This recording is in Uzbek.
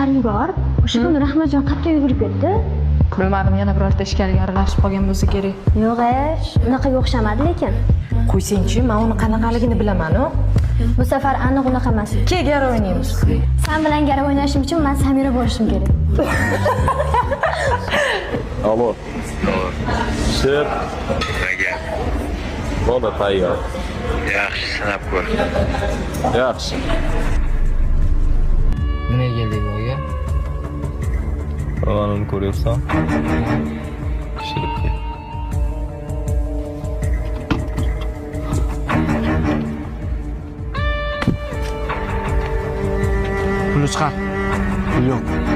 ishlaring bor. O'sha kuni Rahmatjon qattiq yugurib ketdi. Bilmadim, yana birorta ishlarga aralashib qolgan bo'lsa kerak. Yo'q, unaqaga o'xshamadi lekin. Qo'ysang-chi, men uni qanaqaligini bilaman-ku. Bu safar aniq unaqa emas. Ke gar o'ynaymiz. Sen bilan gara o'ynashim uchun men Samira bo'lishim kerak. Alo. Sher. Nega? Mana tayyor. Yaxshi sinab ko'r. Yaxshi. Nimaga keldik bu yerga? Ravonini ko'ryapsan? Pishirib kel. Pulni chiqar. Yo'q.